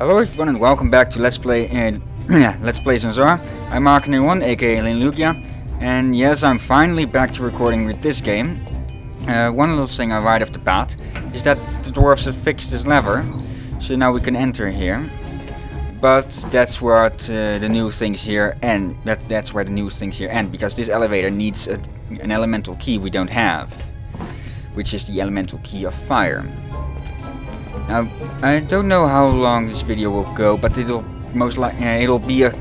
Hello everyone and welcome back to Let's Play Let's Play Zanzarah. I'm Mark1, aka Lugia, and yes, I'm finally back to recording with this game. One little thing right off the bat is that the dwarves have fixed this lever, so now we can enter here. But that's what the new things here end. That's where the new things here end, because this elevator needs an elemental key we don't have, which is the elemental key of fire. Now, I don't know how long this video will go, but it'll most likely it'll be a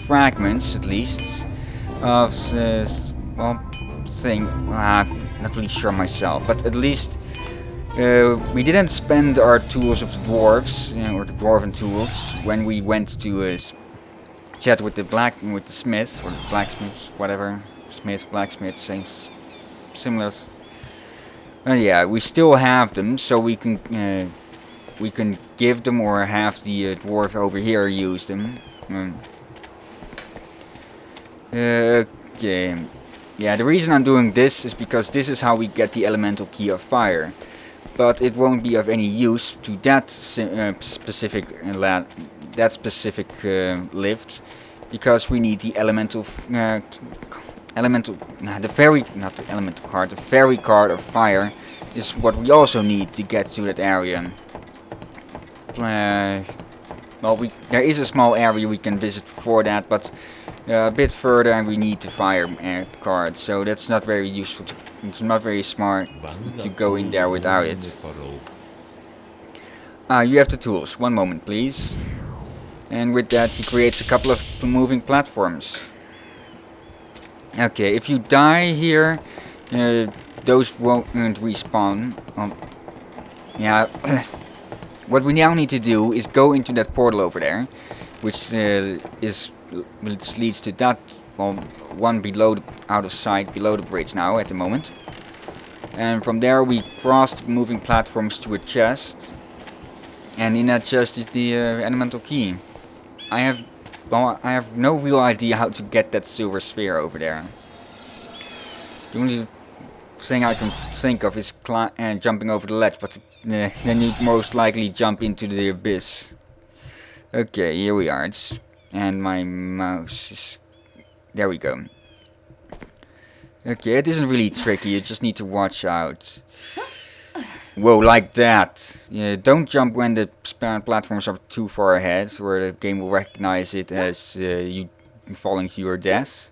fragments at least of thing. Not really sure myself, but at least we didn't spend our tools of the dwarves or the dwarven tools when we went to chat with the smith or the blacksmiths, whatever, smith, blacksmith, same, similar. Yeah, we still have them, so we can give them or have the dwarf over here use them. Okay. Yeah, the reason I'm doing this is because this is how we get the elemental key of fire, but it won't be of any use to that specific lift, because we need the the fairy card of fire is what we also need to get to that area. Well, there is a small area we can visit for that, but a bit further and we need the fire card, so that's not very useful. It's not very smart to go in there without it. You have the tools. One moment, please. And with that, he creates a couple of moving platforms. Okay, if you die here, those won't respawn. Yeah, what we now need to do is go into that portal over there, which leads to that one below, out of sight, below the bridge now at the moment. And from there we crossed moving platforms to a chest, and in that chest is the elemental key. I have no real idea how to get that silver sphere over there. The only thing I can think of is jumping over the ledge, but then you'd most likely jump into the abyss. Okay, here we are. And my mouse is... There we go. Okay, it isn't really tricky, you just need to watch out. Whoa, like that. Yeah, don't jump when the platforms are too far ahead, or the game will recognize it as you falling to your death.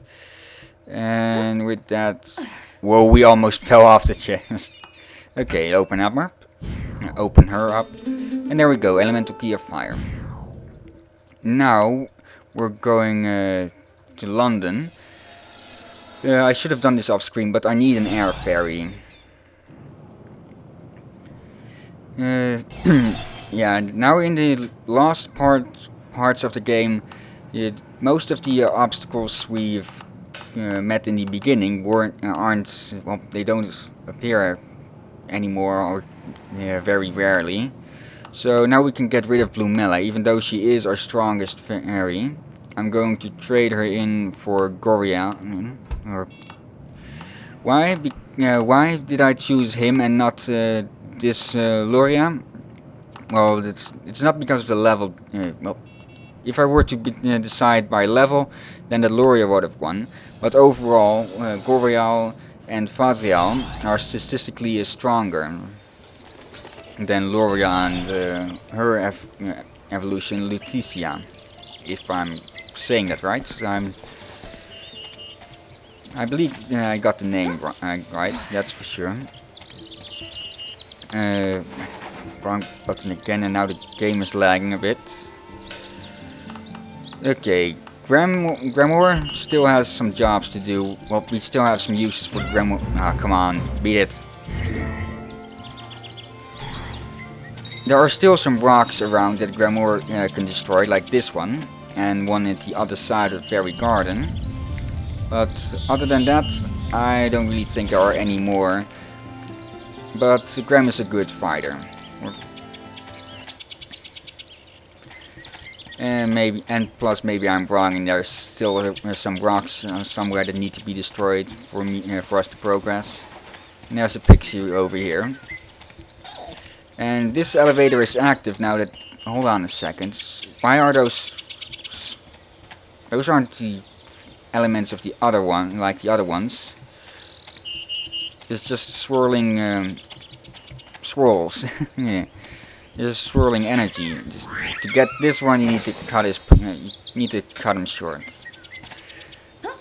And with that... Whoa, we almost fell off the chest. Okay, open her up. And there we go, elemental key of fire. Now, we're going to London. I should have done this off screen, but I need an air ferry. Yeah, now in the last parts of the game, most of the obstacles we've met in the beginning they don't appear anymore, or very rarely. So now we can get rid of Blumella, even though she is our strongest fairy. I'm going to trade her in for Goria. Why did I choose him and not this Luria? Well, it's not because of the level. Well, if I were to decide by level, then the Luria would have won. But overall, Gorial and Fazrial are statistically stronger than Luria and her evolution Lutetia, if I'm saying that right. I believe I got the name right, that's for sure. Wrong button again, and now the game is lagging a bit. Okay, Grimoire still has some jobs to do. Well, we still have some uses for Grimoire. Ah, come on, beat it. There are still some rocks around that Grimoire can destroy, like this one, and one at the other side of the fairy garden. But other than that, I don't really think there are any more. But Graham is a good fighter. And plus maybe I'm wrong, and there's still some rocks somewhere that need to be destroyed for us to progress. And there's a pixie over here. And this elevator is active now that hold on a second. Why are those... Those aren't the elements of the other one, like the other ones. It's just swirling swirls. Yeah. Just swirling energy. Just to get this one, you need to cut him short.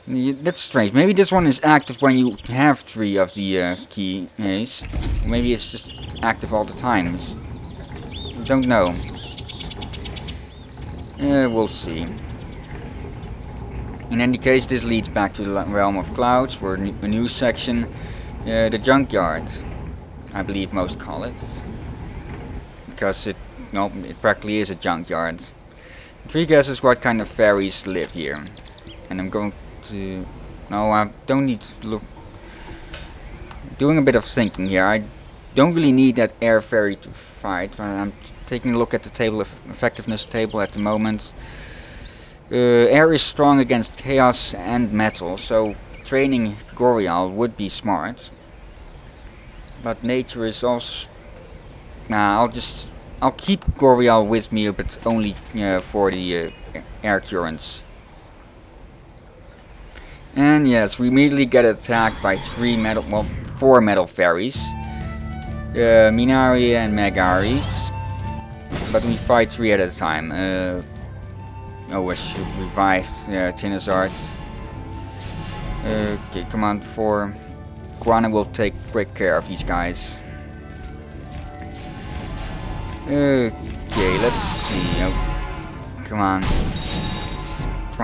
That's strange. Maybe this one is active when you have 3 of the keys. Maybe it's just active all the time. Don't know. We'll see. In any case, this leads back to the realm of clouds, where a new section, the junkyard, I believe most call it, because it practically is a junkyard. 3 guesses what kind of fairies live here, and I'm going to. No, I don't need to look. Doing a bit of thinking here. I don't really need that air fairy to fight. I'm taking a look at the table of effectiveness table at the moment. Air is strong against chaos and metal, so training Gorial would be smart. But nature is also... Nah, I'll keep Gorial with me, but only for the air currents. And yes, we immediately get attacked by 4 metal fairies. Minari and Megaris. But we fight 3 at a time. Oh, I should have revived Tinazard. Okay, come on, 4. Guana will take great care of these guys. Okay, let's see. Oh, come on.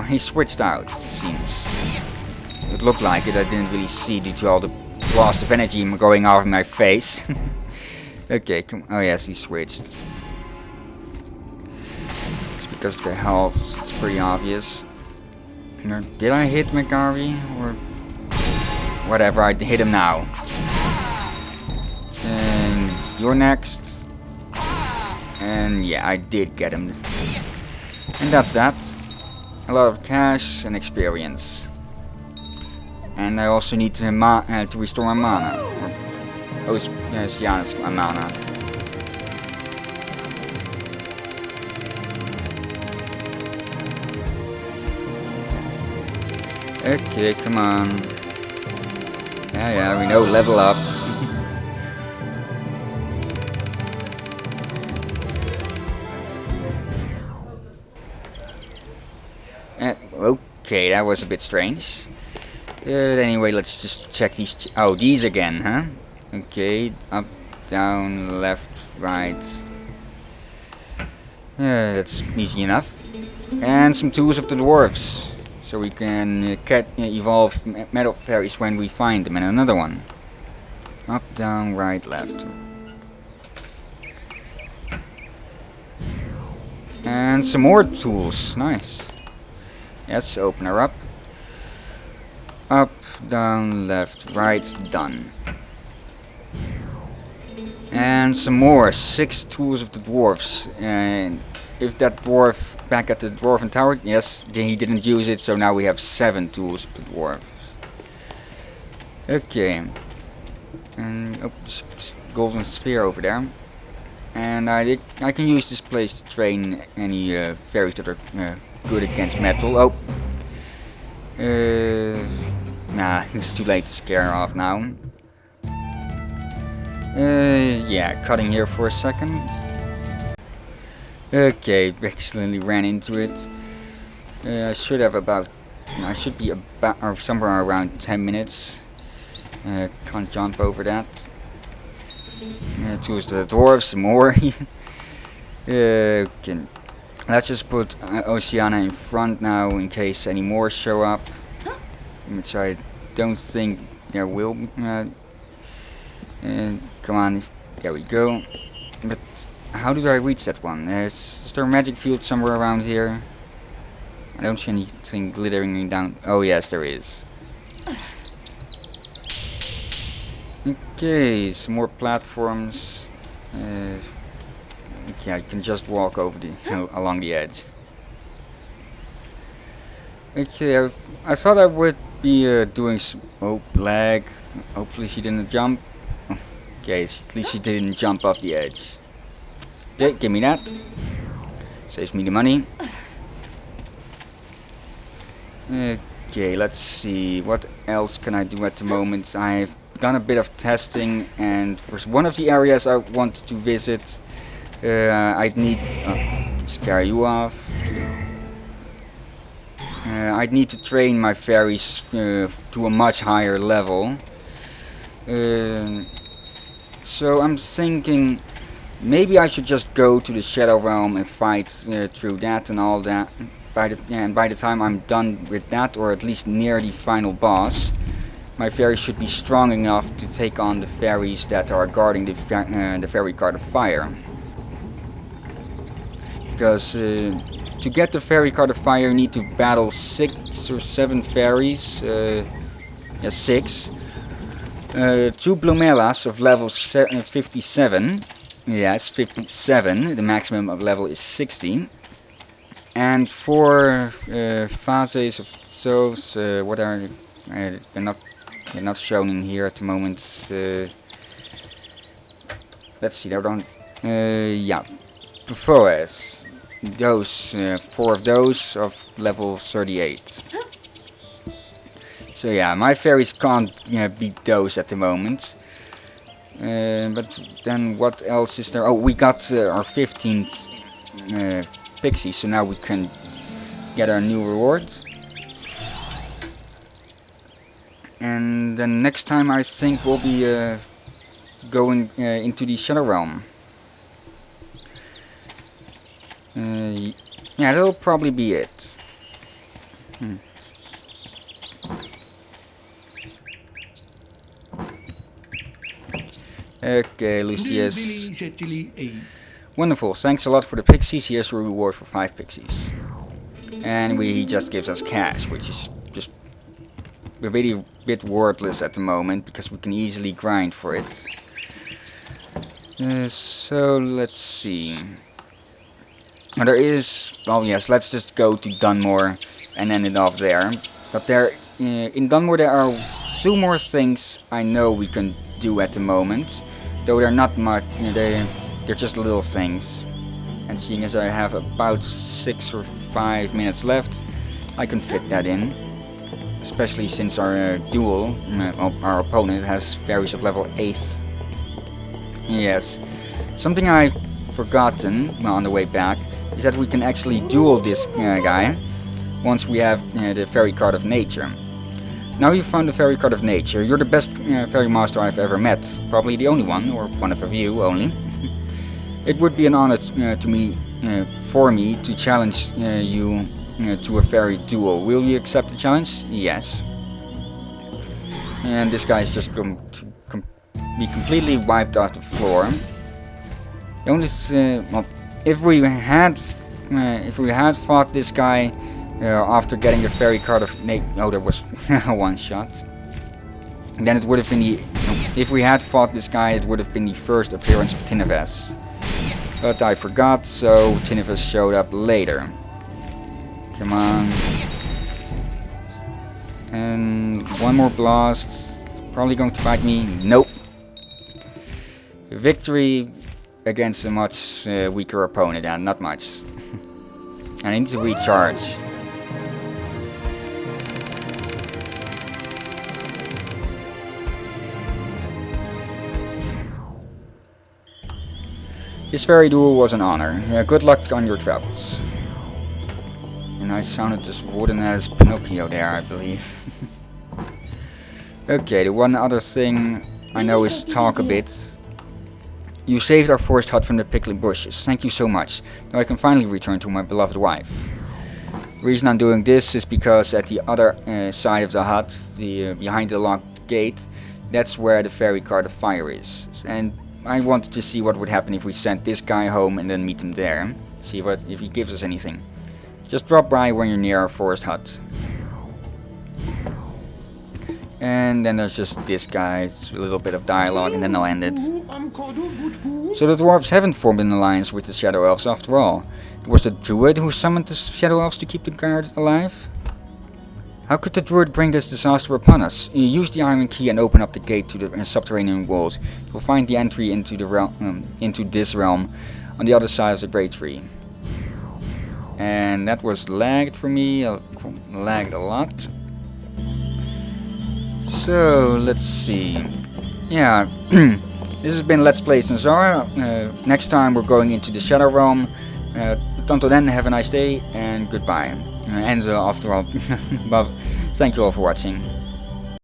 He switched out, it seems. It looked like it, I didn't really see due to all the blast of energy going off in my face. Okay, come on. Oh yes, he switched. Because of the health, it's pretty obvious. Did I hit Megari? Or whatever, I hit him now. And you're next. And yeah, I did get him. And that's that. A lot of cash and experience. And I also need to restore my mana. Or Siana's mana. Okay, come on. Yeah, we know, level up. Okay, that was a bit strange. Anyway, let's just check these. Oh, these again, huh? Okay, up, down, left, right. That's easy enough. And some tools of the dwarves. So we can evolve metal fairies when we find them. And another one. Up, down, right, left. And some more tools. Nice. Yes, open her up. Up, down, left, right, done. And some more. 6 tools of the dwarves. And if that dwarf back at the dwarven tower, yes, he didn't use it, so now we have 7 tools of the dwarf. Okay. And golden sphere over there. And I can use this place to train any fairies that are good against metal. Oh. Nah, it's too late to scare her off now. Yeah, cutting here for a second. Okay, excellently ran into it. I should be about or somewhere around 10 minutes. Can't jump over that. Tools to the dwarves, some more. Okay. Let's just put Oceana in front now in case any more show up. Which I don't think there will be. Come on, there we go. But how did I reach that one? Is there a magic field somewhere around here? I don't see anything glittering down. Oh yes, there is. Okay, some more platforms. Okay, I can just walk over along the edge. Okay, I thought I would be doing some... Oh, lag. Hopefully she didn't jump. Okay, at least she didn't jump off the edge. Okay, give me that. Saves me the money. Okay, let's see. What else can I do at the moment? I've done a bit of testing, and for one of the areas I want to visit, I'd need... scare you off. I'd need to train my fairies to a much higher level. So I'm thinking maybe I should just go to the Shadow Realm and fight through that and all that. And by the time I'm done with that, or at least near the final boss, my fairies should be strong enough to take on the fairies that are guarding the fairy card of fire. Because to get the fairy card of fire, you need to battle 6 or 7 fairies. Yeah, 6. 2 Blomelas of level 57. Yes, 57. The maximum of level is 60. And 4 phases of those. What are they're not shown in here at the moment. Let's see. They don't. Yeah, Perfoes. Those 4 of those of level 38. So yeah, my fairies can't beat those at the moment. But then what else is there? Oh, we got our 15th pixie, so now we can get our new reward. And then next time I think we'll be going into the Shadow Realm. Yeah, that'll probably be it. Okay, Lucius. Wonderful, thanks a lot for the pixies. Here's a reward for 5 pixies. And he just gives us cash, which is just really a bit worthless at the moment, because we can easily grind for it. So, let's see. There is... Oh yes, let's just go to Dunmore and end it off there. But in Dunmore there are 2 more things I know we can do at the moment. Though they're not much, they're just little things. And seeing as I have about 6 or 5 minutes left, I can fit that in. Especially since our duel, our opponent has fairies of level 8. Yes. Something I've forgotten on the way back is that we can actually duel this guy once we have the fairy card of nature. Now you've found the fairy card of nature. You're the best fairy master I've ever met. Probably the only one, or one of a few only. It would be an honor for me to challenge you to a fairy duel. Will you accept the challenge? Yes. And this guy is just going to be completely wiped off the floor. The only well, if we had fought this guy after getting the fairy card of oh, there was one shot. Then it would have been the... If we had fought this guy, it would have been the first appearance of Tinevas. But I forgot, so Tinevas showed up later. Come on. And one more blast. Probably going to bite me. Nope. Victory against a much weaker opponent, and not much. I need to recharge. This fairy duel was an honor. Good luck on your travels. And I sounded as wooden as Pinocchio there, I believe. Okay, the one other thing I know is talk a bit. You saved our forest hut from the prickly bushes. Thank you so much. Now I can finally return to my beloved wife. The reason I'm doing this is because at the other side of the hut, behind the locked gate, that's where the fairy card of fire is. And I wanted to see what would happen if we sent this guy home and then meet him there. See if he gives us anything. Just drop by when you're near our forest hut. And then there's just this guy, it's a little bit of dialogue, and then I'll end it. So the dwarves haven't formed an alliance with the Shadow Elves after all. It was the druid who summoned the Shadow Elves to keep the guard alive? How could the druid bring this disaster upon us? You use the iron key and open up the gate to the subterranean world. You'll find the entry into the realm, into this realm on the other side of the great tree. and that was lagged for me, lagged a lot. So let's see. Yeah, this has been Let's Play Zanzarah. Next time we're going into the Shadow Realm. Until then, have a nice day and goodbye. And after all, but thank you all for watching.